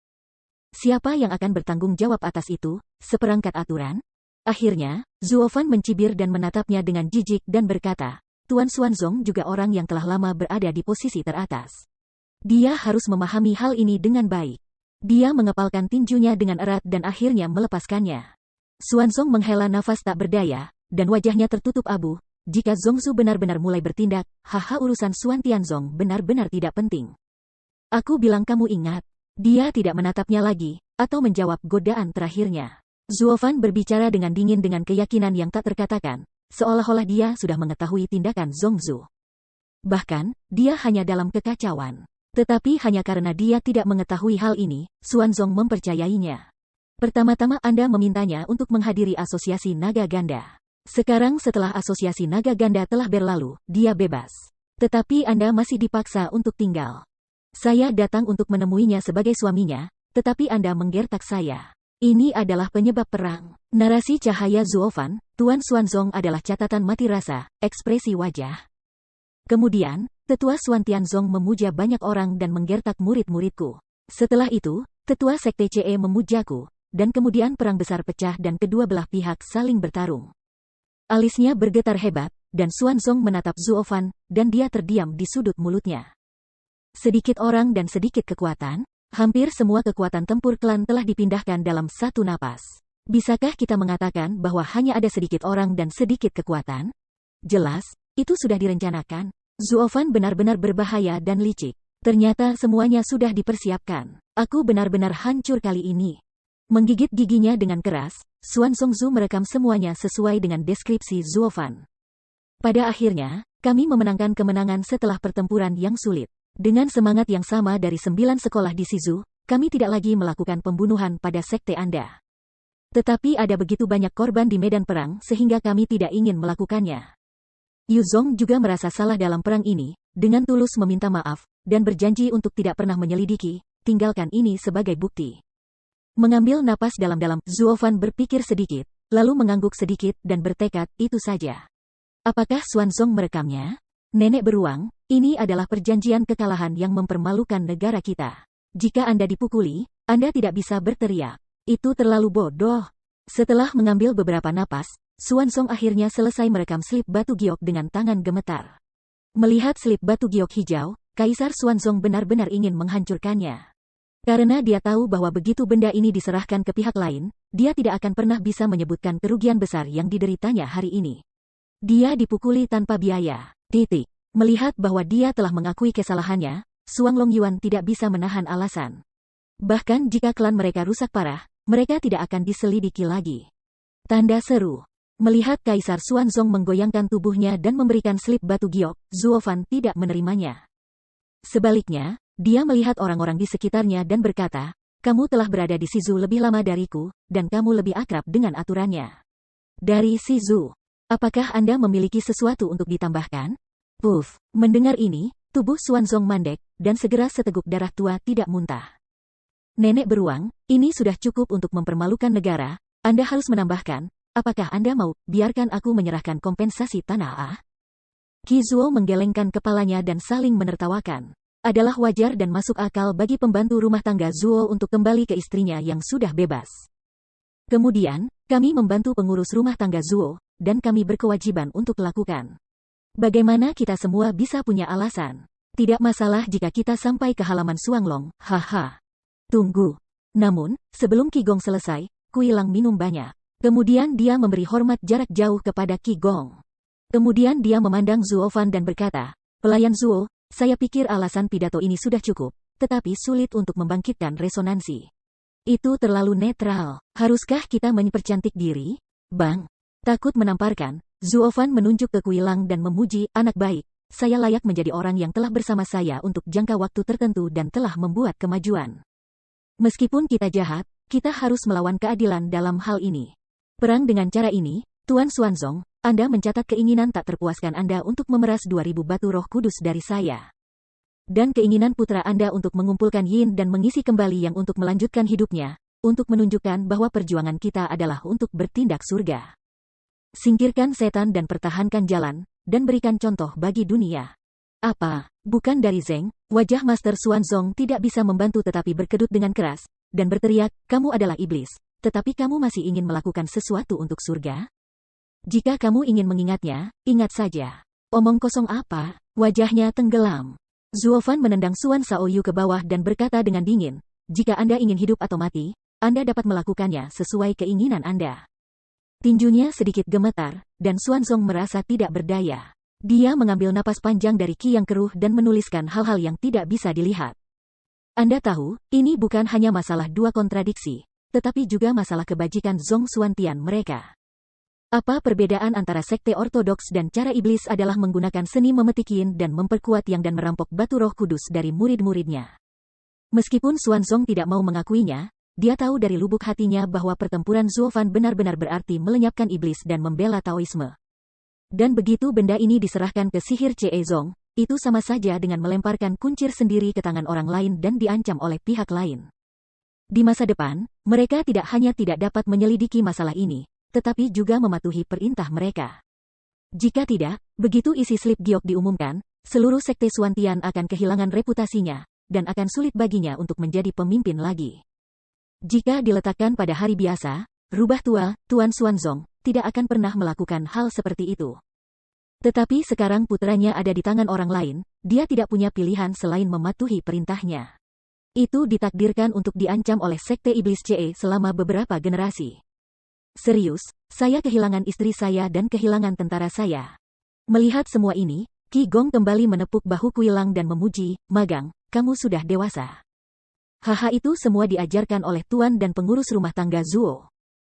Siapa yang akan bertanggung jawab atas itu? Seperangkat aturan? Akhirnya, Zuofan mencibir dan menatapnya dengan jijik dan berkata, Tuan Xuanzong juga orang yang telah lama berada di posisi teratas. Dia harus memahami hal ini dengan baik. Dia mengepalkan tinjunya dengan erat dan akhirnya melepaskannya. Xuanzong menghela nafas tak berdaya, dan wajahnya tertutup abu. Jika Zongzu benar-benar mulai bertindak, urusan Xuan Tianzong benar-benar tidak penting. Aku bilang kamu ingat. Dia tidak menatapnya lagi, atau menjawab godaan terakhirnya. Zuofan berbicara dengan dingin dengan keyakinan yang tak terkatakan, seolah-olah dia sudah mengetahui tindakan Zongzu. Bahkan, dia hanya dalam kekacauan. Tetapi hanya karena dia tidak mengetahui hal ini, Xuanzong mempercayainya. Pertama-tama Anda memintanya untuk menghadiri asosiasi naga ganda. Sekarang setelah asosiasi naga ganda telah berlalu, dia bebas. Tetapi Anda masih dipaksa untuk tinggal. Saya datang untuk menemuinya sebagai suaminya, tetapi Anda menggertak saya. Ini adalah penyebab perang. Narasi cahaya Zuofan, Tuan Xuanzong adalah catatan mati rasa, ekspresi wajah. Kemudian, Tetua Xuan Tianzong memuja banyak orang dan menggertak murid-muridku. Setelah itu, Tetua Sekte CE memujaku, dan kemudian perang besar pecah dan kedua belah pihak saling bertarung. Alisnya bergetar hebat, dan Xuanzong menatap Zuofan, dan dia terdiam di sudut mulutnya. Sedikit orang dan sedikit kekuatan, hampir semua kekuatan tempur klan telah dipindahkan dalam satu napas. Bisakah kita mengatakan bahwa hanya ada sedikit orang dan sedikit kekuatan? Jelas, itu sudah direncanakan. Zuofan benar-benar berbahaya dan licik. Ternyata semuanya sudah dipersiapkan. Aku benar-benar hancur kali ini. Menggigit giginya dengan keras, Xuanzong merekam semuanya sesuai dengan deskripsi Zuofan. Pada akhirnya, kami memenangkan kemenangan setelah pertempuran yang sulit. Dengan semangat yang sama dari 9 sekolah di Shizu, kami tidak lagi melakukan pembunuhan pada sekte Anda. Tetapi ada begitu banyak korban di medan perang sehingga kami tidak ingin melakukannya. Yu Zong juga merasa salah dalam perang ini, dengan tulus meminta maaf, dan berjanji untuk tidak pernah menyelidiki, tinggalkan ini sebagai bukti. Mengambil napas dalam-dalam, Zuofan berpikir sedikit, lalu mengangguk sedikit dan bertekad, itu saja. Apakah Xuanzong merekamnya? Nenek beruang, ini adalah perjanjian kekalahan yang mempermalukan negara kita. Jika Anda dipukuli, Anda tidak bisa berteriak. Itu terlalu bodoh. Setelah mengambil beberapa napas, Xuanzong akhirnya selesai merekam slip batu giok dengan tangan gemetar. Melihat slip batu giok hijau, Kaisar Xuanzong benar-benar ingin menghancurkannya. Karena dia tahu bahwa begitu benda ini diserahkan ke pihak lain, dia tidak akan pernah bisa menyebutkan kerugian besar yang dideritanya hari ini. Dia dipukuli tanpa biaya. Melihat bahwa dia telah mengakui kesalahannya, Xuanglong Yuan tidak bisa menahan alasan. Bahkan jika klan mereka rusak parah, mereka tidak akan diselidiki lagi. Tanda seru. Melihat Kaisar Xuanzong menggoyangkan tubuhnya dan memberikan slip batu giok, Zuo Fan tidak menerimanya. Sebaliknya, dia melihat orang-orang di sekitarnya dan berkata, kamu telah berada di Shizu lebih lama dariku, dan kamu lebih akrab dengan aturannya. Dari Shizu, apakah Anda memiliki sesuatu untuk ditambahkan? Puff, mendengar ini, tubuh Xuanzong mandek, dan segera seteguk darah tua tidak muntah. Nenek beruang, ini sudah cukup untuk mempermalukan negara, Anda harus menambahkan, apakah Anda mau, biarkan aku menyerahkan kompensasi tanah ah? Qi Zuo menggelengkan kepalanya dan saling menertawakan. Adalah wajar dan masuk akal bagi pembantu rumah tangga Zuo untuk kembali ke istrinya yang sudah bebas. Kemudian, kami membantu pengurus rumah tangga Zuo, dan kami berkewajiban untuk lakukan. Bagaimana kita semua bisa punya alasan? Tidak masalah jika kita sampai ke halaman Suanglong, haha. Tunggu. Namun, sebelum Qi Gong selesai, Kui Lang minum banyak. Kemudian dia memberi hormat jarak jauh kepada Qi Gong. Kemudian dia memandang Zuo Fan dan berkata, pelayan Zuo, saya pikir alasan pidato ini sudah cukup, tetapi sulit untuk membangkitkan resonansi. Itu terlalu netral. Haruskah kita mempercantik diri? Bang. Takut menamparkan, Zuo Fan menunjuk ke Kui Lang dan memuji, anak baik, saya layak menjadi orang yang telah bersama saya untuk jangka waktu tertentu dan telah membuat kemajuan. Meskipun kita jahat, kita harus melawan keadilan dalam hal ini. Perang dengan cara ini, Tuan Xuanzong, Anda mencatat keinginan tak terpuaskan Anda untuk memeras 2000 batu roh kudus dari saya. Dan keinginan putra Anda untuk mengumpulkan yin dan mengisi kembali yang untuk melanjutkan hidupnya, untuk menunjukkan bahwa perjuangan kita adalah untuk bertindak surga. Singkirkan setan dan pertahankan jalan, dan berikan contoh bagi dunia. Apa? Bukan dari Zeng, wajah Master Xuanzong tidak bisa membantu tetapi berkedut dengan keras, dan berteriak, kamu adalah iblis. Tetapi kamu masih ingin melakukan sesuatu untuk surga? Jika kamu ingin mengingatnya, ingat saja. Omong kosong apa? Wajahnya tenggelam. Zuo Fan menendang Xuan Shaoyu ke bawah dan berkata dengan dingin, jika Anda ingin hidup atau mati, Anda dapat melakukannya sesuai keinginan Anda. Tinjunya sedikit gemetar, dan Xuanzong merasa tidak berdaya. Dia mengambil napas panjang dari Qi yang keruh dan menuliskan hal-hal yang tidak bisa dilihat. Anda tahu, ini bukan hanya masalah dua kontradiksi, tetapi juga masalah kebajikan Zong Xuantian mereka. Apa perbedaan antara sekte ortodoks dan cara iblis adalah menggunakan seni memetik yin dan memperkuat yang dan merampok batu roh kudus dari murid-muridnya. Meskipun Xuanzong tidak mau mengakuinya, dia tahu dari lubuk hatinya bahwa pertempuran Zuo Fan benar-benar berarti melenyapkan iblis dan membela Taoisme. Dan begitu benda ini diserahkan ke sihir Che Zong, itu sama saja dengan melemparkan kuncir sendiri ke tangan orang lain dan diancam oleh pihak lain. Di masa depan, mereka tidak hanya tidak dapat menyelidiki masalah ini, tetapi juga mematuhi perintah mereka. Jika tidak, begitu isi slip giok diumumkan, seluruh sekte Xuantian akan kehilangan reputasinya, dan akan sulit baginya untuk menjadi pemimpin lagi. Jika diletakkan pada hari biasa, rubah tua, Tuan Xuanzong, tidak akan pernah melakukan hal seperti itu. Tetapi sekarang putranya ada di tangan orang lain, dia tidak punya pilihan selain mematuhi perintahnya. Itu ditakdirkan untuk diancam oleh sekte iblis CE selama beberapa generasi. Serius, saya kehilangan istri saya dan kehilangan tentara saya. Melihat semua ini, Qi Gong kembali menepuk bahu Kui Lang dan memuji, magang, kamu sudah dewasa. Haha itu semua diajarkan oleh tuan dan pengurus rumah tangga Zuo.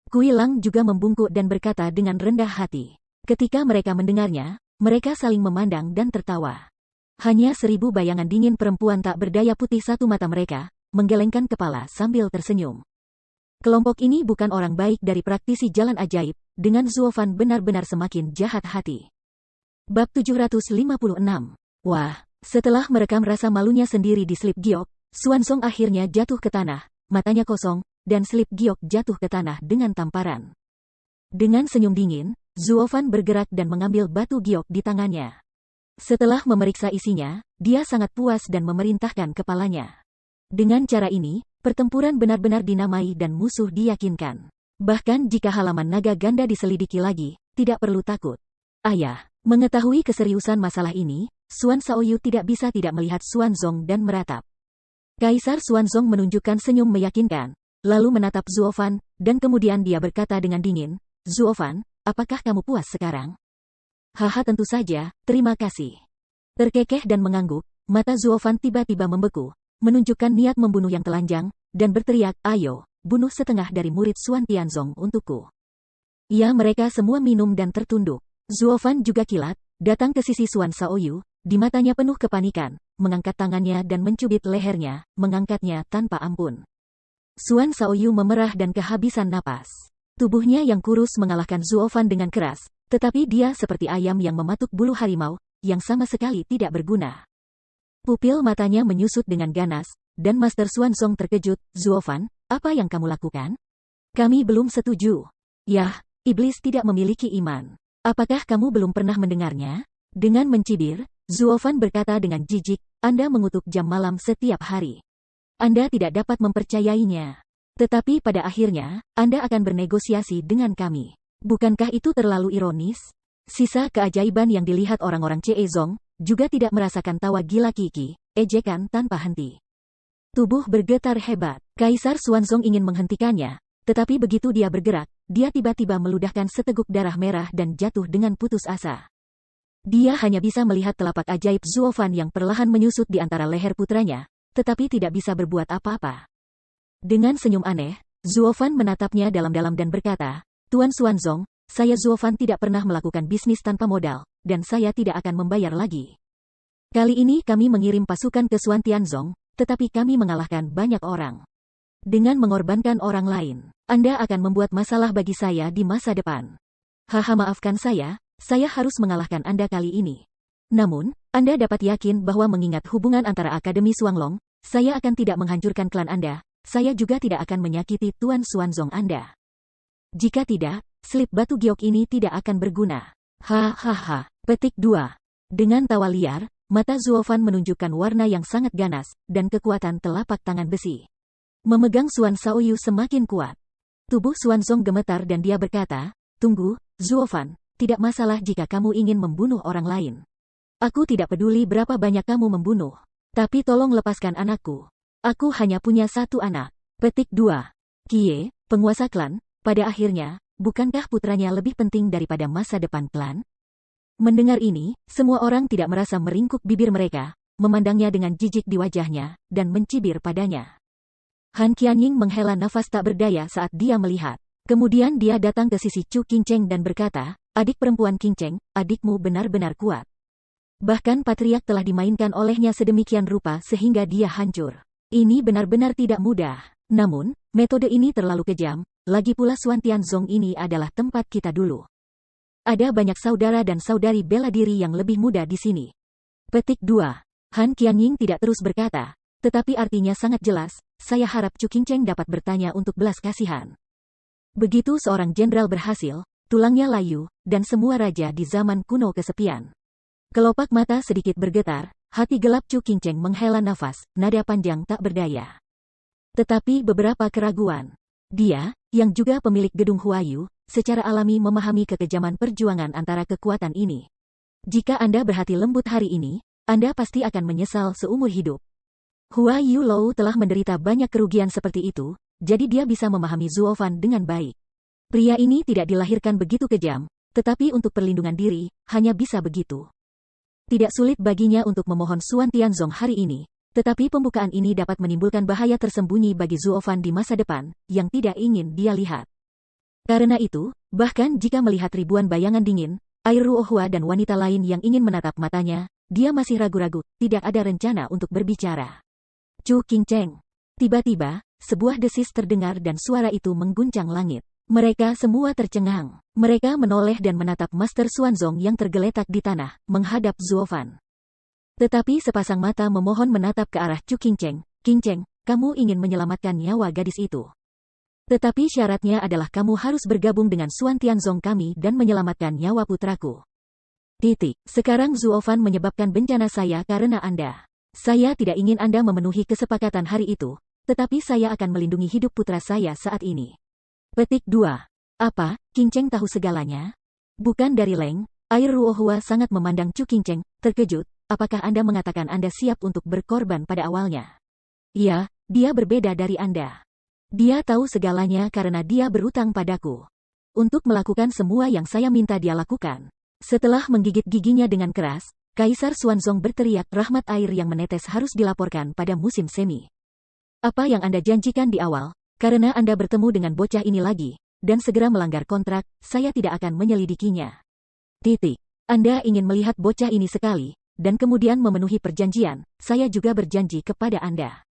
Kui Lang juga membungkuk dan berkata dengan rendah hati. Ketika mereka mendengarnya, mereka saling memandang dan tertawa. Hanya 1000 bayangan dingin perempuan tak berdaya putih satu mata mereka, menggelengkan kepala sambil tersenyum. Kelompok ini bukan orang baik dari praktisi jalan ajaib, dengan Zuo Fan benar-benar semakin jahat hati. Bab 756. Wah, setelah merekam rasa malunya sendiri di slip giok, Xuanzong akhirnya jatuh ke tanah, matanya kosong, dan slip giok jatuh ke tanah dengan tamparan. Dengan senyum dingin, Zuo Fan bergerak dan mengambil batu giok di tangannya. Setelah memeriksa isinya, dia sangat puas dan memerintahkan kepalanya. Dengan cara ini, pertempuran benar-benar dinamai dan musuh diyakinkan. Bahkan jika halaman naga ganda diselidiki lagi, tidak perlu takut. Ayah, mengetahui keseriusan masalah ini, Xuan Shaoyu tidak bisa tidak melihat Xuanzong dan meratap. Kaisar Xuanzong menunjukkan senyum meyakinkan, lalu menatap Zuo Fan, dan kemudian dia berkata dengan dingin, Zuo Fan, apakah kamu puas sekarang? Haha tentu saja, terima kasih. Terkekeh dan mengangguk, mata Zuo Fan tiba-tiba membeku, menunjukkan niat membunuh yang telanjang, dan berteriak, ayo, bunuh setengah dari murid Xuan Tianzong untukku. Ya, mereka semua minum dan tertunduk. Zuofan juga kilat, datang ke sisi Xuan Shaoyu, di matanya penuh kepanikan, mengangkat tangannya dan mencubit lehernya, mengangkatnya tanpa ampun. Xuan Shaoyu memerah dan kehabisan napas. Tubuhnya yang kurus mengalahkan Zuofan dengan keras, tetapi dia seperti ayam yang mematuk bulu harimau, yang sama sekali tidak berguna. Pupil matanya menyusut dengan ganas, dan Master Xuanzong terkejut. Zuofan, apa yang kamu lakukan? Kami belum setuju. Yah, iblis tidak memiliki iman. Apakah kamu belum pernah mendengarnya? Dengan mencibir, Zuofan berkata dengan jijik, Anda mengutuk jam malam setiap hari. Anda tidak dapat mempercayainya. Tetapi pada akhirnya, Anda akan bernegosiasi dengan kami. Bukankah itu terlalu ironis? Sisa keajaiban yang dilihat orang-orang Ceizong juga tidak merasakan tawa gila Kiki, ejekan tanpa henti. Tubuh bergetar hebat. Kaisar Xuanzong ingin menghentikannya, tetapi begitu dia bergerak, dia tiba-tiba meludahkan seteguk darah merah dan jatuh dengan putus asa. Dia hanya bisa melihat telapak ajaib Zuofan yang perlahan menyusut di antara leher putranya, tetapi tidak bisa berbuat apa-apa. Dengan senyum aneh, Zuofan menatapnya dalam-dalam dan berkata, Tuan Xuanzong, saya Zuofan tidak pernah melakukan bisnis tanpa modal, dan saya tidak akan membayar lagi. Kali ini kami mengirim pasukan ke Xuan Tianzong, tetapi kami mengalahkan banyak orang. Dengan mengorbankan orang lain, Anda akan membuat masalah bagi saya di masa depan. Haha, maafkan saya harus mengalahkan Anda kali ini. Namun, Anda dapat yakin bahwa mengingat hubungan antara Akademi Xuanglong, saya akan tidak menghancurkan klan Anda. Saya juga tidak akan menyakiti Tuan Xuanzong Anda. Jika tidak, slip batu giok ini tidak akan berguna. Hahaha. Petik 2. Dengan tawa liar, mata Zuofan menunjukkan warna yang sangat ganas, dan kekuatan telapak tangan besi. Memegang Xuan Shaoyu semakin kuat. Tubuh Xuanzong gemetar dan dia berkata, Tunggu, Zuofan, tidak masalah jika kamu ingin membunuh orang lain. Aku tidak peduli berapa banyak kamu membunuh. Tapi tolong lepaskan anakku. Aku hanya punya satu anak. Petik 2. Kie, penguasa klan, pada akhirnya, bukankah putranya lebih penting daripada masa depan klan? Mendengar ini, semua orang tidak merasa meringkuk bibir mereka, memandangnya dengan jijik di wajahnya, dan mencibir padanya. Han Qianying menghela nafas tak berdaya saat dia melihat. Kemudian dia datang ke sisi Chu Qingcheng dan berkata, Adik perempuan Qingcheng, adikmu benar-benar kuat. Bahkan patriark telah dimainkan olehnya sedemikian rupa sehingga dia hancur. Ini benar-benar tidak mudah. Namun, metode ini terlalu kejam, lagi pula Xuan Tianzong ini adalah tempat kita dulu. Ada banyak saudara dan saudari bela diri yang lebih muda di sini. Petik 2. Han Qianying tidak terus berkata, tetapi artinya sangat jelas, saya harap Chu Qingcheng dapat bertanya untuk belas kasihan. Begitu seorang jenderal berhasil, tulangnya layu, dan semua raja di zaman kuno kesepian. Kelopak mata sedikit bergetar, hati gelap Chu Qingcheng menghela nafas, nada panjang tak berdaya. Tetapi beberapa keraguan. Dia, yang juga pemilik gedung Huayu, secara alami memahami kekejaman perjuangan antara kekuatan ini. Jika Anda berhati lembut hari ini, Anda pasti akan menyesal seumur hidup. Huayu Lou telah menderita banyak kerugian seperti itu, jadi dia bisa memahami Zuofan dengan baik. Pria ini tidak dilahirkan begitu kejam, tetapi untuk perlindungan diri, hanya bisa begitu. Tidak sulit baginya untuk memohon Xuan Tianzong hari ini, tetapi pembukaan ini dapat menimbulkan bahaya tersembunyi bagi Zuofan di masa depan, yang tidak ingin dia lihat. Karena itu, bahkan jika melihat ribuan bayangan dingin, air Ruohua dan wanita lain yang ingin menatap matanya, dia masih ragu-ragu, tidak ada rencana untuk berbicara. Chu Qingcheng. Tiba-tiba, sebuah desis terdengar dan suara itu mengguncang langit. Mereka semua tercengang. Mereka menoleh dan menatap Master Xuanzong yang tergeletak di tanah, menghadap Zuofan. Tetapi sepasang mata memohon menatap ke arah Chu Qingcheng. Qingcheng, kamu ingin menyelamatkan nyawa gadis itu. Tetapi syaratnya adalah kamu harus bergabung dengan Xuan Tianzong kami dan menyelamatkan nyawa putraku. Sekarang Zuofan menyebabkan bencana saya karena Anda. Saya tidak ingin Anda memenuhi kesepakatan hari itu, tetapi saya akan melindungi hidup putra saya saat ini. Petik 2. Apa, Qingcheng tahu segalanya? Bukan dari Leng, air Ruohua sangat memandang Chu Qingcheng, terkejut, apakah Anda mengatakan Anda siap untuk berkorban pada awalnya? Ya, dia berbeda dari Anda. Dia tahu segalanya karena dia berutang padaku. Untuk melakukan semua yang saya minta dia lakukan. Setelah menggigit giginya dengan keras, Kaisar Xuanzong berteriak rahmat air yang menetes harus dilaporkan pada musim semi. Apa yang Anda janjikan di awal, Karena Anda bertemu dengan bocah ini lagi, dan segera melanggar kontrak, saya tidak akan menyelidikinya. Titik. Anda ingin melihat bocah ini sekali, dan kemudian memenuhi perjanjian, saya juga berjanji kepada Anda.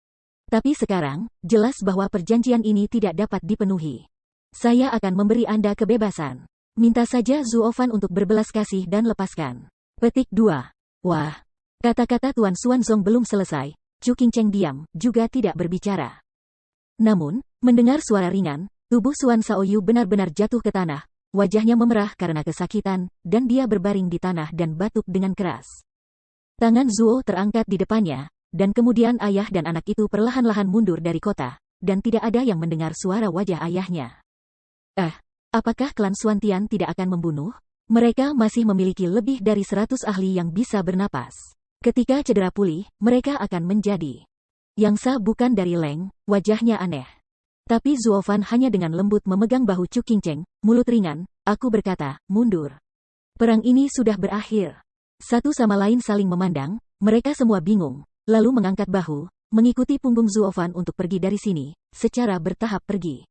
Tapi sekarang, jelas bahwa perjanjian ini tidak dapat dipenuhi. Saya akan memberi Anda kebebasan. Minta saja Zuofan untuk berbelas kasih dan lepaskan. Petik 2. Wah. Kata-kata Tuan Xuanzong belum selesai, Chu Qingcheng diam, juga tidak berbicara. Namun, mendengar suara ringan, tubuh Xuan Shaoyu benar-benar jatuh ke tanah, wajahnya memerah karena kesakitan, dan dia berbaring di tanah dan batuk dengan keras. Tangan Zuo terangkat di depannya, dan kemudian ayah dan anak itu perlahan-lahan mundur dari kota, dan tidak ada yang mendengar suara wajah ayahnya. Apakah klan Xuantian tidak akan membunuh? Mereka masih memiliki lebih dari 100 ahli yang bisa bernapas. Ketika cedera pulih, mereka akan menjadi. Yang Sa bukan dari Leng, wajahnya aneh. Tapi Zuofan hanya dengan lembut memegang bahu Chu Qingcheng, mulut ringan, aku berkata, mundur. Perang ini sudah berakhir. Satu sama lain saling memandang, mereka semua bingung, lalu mengangkat bahu, mengikuti punggung Zuofan untuk pergi dari sini, secara bertahap pergi.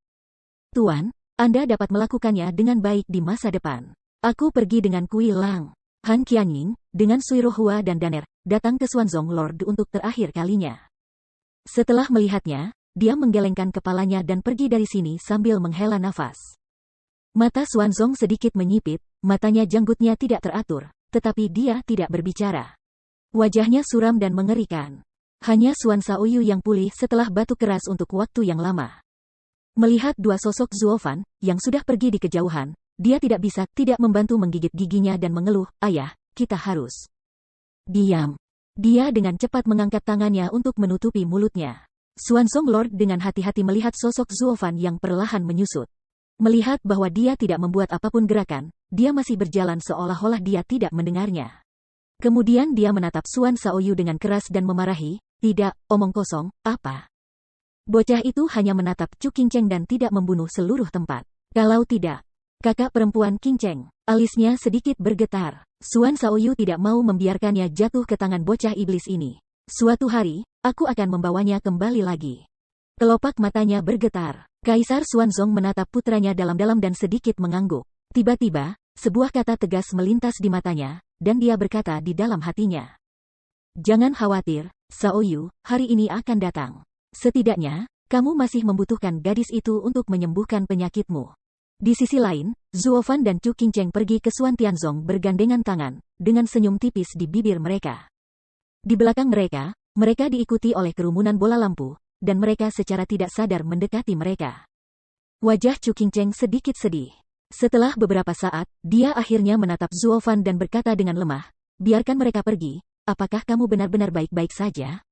Tuan, Anda dapat melakukannya dengan baik di masa depan. Aku pergi dengan Kui Lang. Han Qianying, dengan Sui Rohua dan Daner, datang ke Xuanzong Lord untuk terakhir kalinya. Setelah melihatnya, dia menggelengkan kepalanya dan pergi dari sini sambil menghela nafas. Mata Xuanzong sedikit menyipit, matanya janggutnya tidak teratur, tetapi dia tidak berbicara. Wajahnya suram dan mengerikan. Hanya Xuan Shaoyu yang pulih setelah batuk keras untuk waktu yang lama. Melihat dua sosok Zuofan, yang sudah pergi di kejauhan, dia tidak bisa tidak membantu menggigit giginya dan mengeluh, ayah, kita harus. Diam. Dia dengan cepat mengangkat tangannya untuk menutupi mulutnya. Xuanzong Lord dengan hati-hati melihat sosok Zuofan yang perlahan menyusut. Melihat bahwa dia tidak membuat apapun gerakan, dia masih berjalan seolah-olah dia tidak mendengarnya. Kemudian dia menatap Xuan Shaoyu dengan keras dan memarahi, tidak, omong kosong, apa? Bocah itu hanya menatap Chu Qingcheng dan tidak membunuh seluruh tempat. Kalau tidak, kakak perempuan Qingcheng, alisnya sedikit bergetar. Xuan Shaoyu tidak mau membiarkannya jatuh ke tangan bocah iblis ini. Suatu hari, aku akan membawanya kembali lagi. Kelopak matanya bergetar. Kaisar Xuanzong menatap putranya dalam-dalam dan sedikit mengangguk. Tiba-tiba, sebuah kata tegas melintas di matanya, dan dia berkata di dalam hatinya. Jangan khawatir, Shaoyu, hari ini akan datang. Setidaknya, kamu masih membutuhkan gadis itu untuk menyembuhkan penyakitmu. Di sisi lain, Zuofan dan Chu Qingcheng pergi ke Xuantianzong bergandengan tangan, dengan senyum tipis di bibir mereka. Di belakang mereka, mereka diikuti oleh kerumunan bola lampu, dan mereka secara tidak sadar mendekati mereka. Wajah Chu Qingcheng sedikit sedih. Setelah beberapa saat, dia akhirnya menatap Zuofan dan berkata dengan lemah, biarkan mereka pergi, apakah kamu benar-benar baik-baik saja?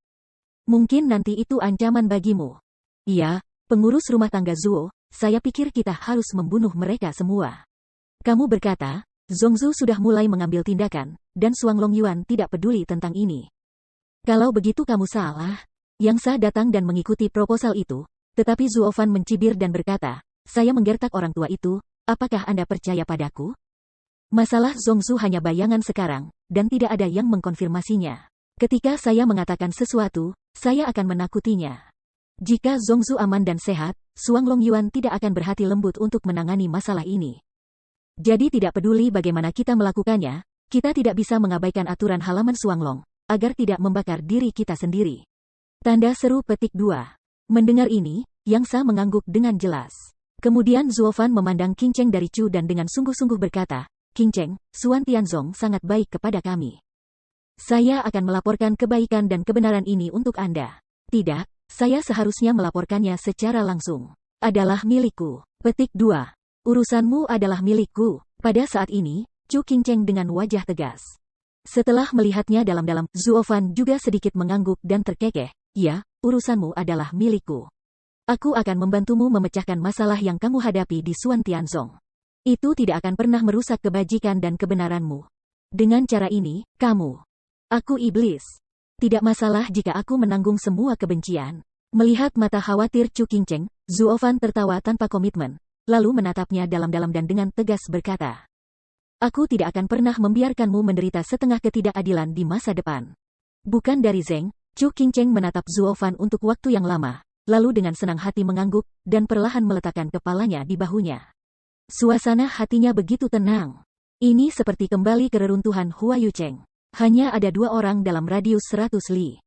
Mungkin nanti itu ancaman bagimu. Iya, pengurus rumah tangga Zuo, saya pikir kita harus membunuh mereka semua. Kamu berkata, Zhongzhu sudah mulai mengambil tindakan, dan Suang Longyuan tidak peduli tentang ini. Kalau begitu kamu salah. Yang Sa datang dan mengikuti proposal itu, tetapi Zuofan mencibir dan berkata, saya menggertak orang tua itu, apakah Anda percaya padaku? Masalah Zhongzhu hanya bayangan sekarang, dan tidak ada yang mengkonfirmasinya. Ketika saya mengatakan sesuatu, saya akan menakutinya. Jika Zhongzhu aman dan sehat, Suang Longyuan tidak akan berhati lembut untuk menangani masalah ini. Jadi tidak peduli bagaimana kita melakukannya, kita tidak bisa mengabaikan aturan halaman Suanglong, agar tidak membakar diri kita sendiri. Tanda seru petik 2. Mendengar ini, Yang Sa mengangguk dengan jelas. Kemudian Zuofan memandang Qingcheng dari Chu dan dengan sungguh-sungguh berkata, Qingcheng, Xuantianzong sangat baik kepada kami. Saya akan melaporkan kebaikan dan kebenaran ini untuk Anda. Tidak, saya seharusnya melaporkannya secara langsung. Adalah milikku. Petik 2. Urusanmu adalah milikku. Pada saat ini, Chu Qingcheng dengan wajah tegas. Setelah melihatnya dalam-dalam, Zuofan juga sedikit mengangguk dan terkekeh. Ya, urusanmu adalah milikku. Aku akan membantumu memecahkan masalah yang kamu hadapi di Xuantianzong. Itu tidak akan pernah merusak kebajikan dan kebenaranmu. Dengan cara ini, kamu. Aku iblis. Tidak masalah jika aku menanggung semua kebencian. Melihat mata khawatir Chu Qingcheng, Zuofan tertawa tanpa komitmen, lalu menatapnya dalam-dalam dan dengan tegas berkata, aku tidak akan pernah membiarkanmu menderita setengah ketidakadilan di masa depan. Bukan dari Zeng, Chu Qingcheng menatap Zuofan untuk waktu yang lama, lalu dengan senang hati mengangguk, dan perlahan meletakkan kepalanya di bahunya. Suasana hatinya begitu tenang. Ini seperti kembali ke reruntuhan Hua Yucheng. Hanya ada 2 orang dalam radius 100 li.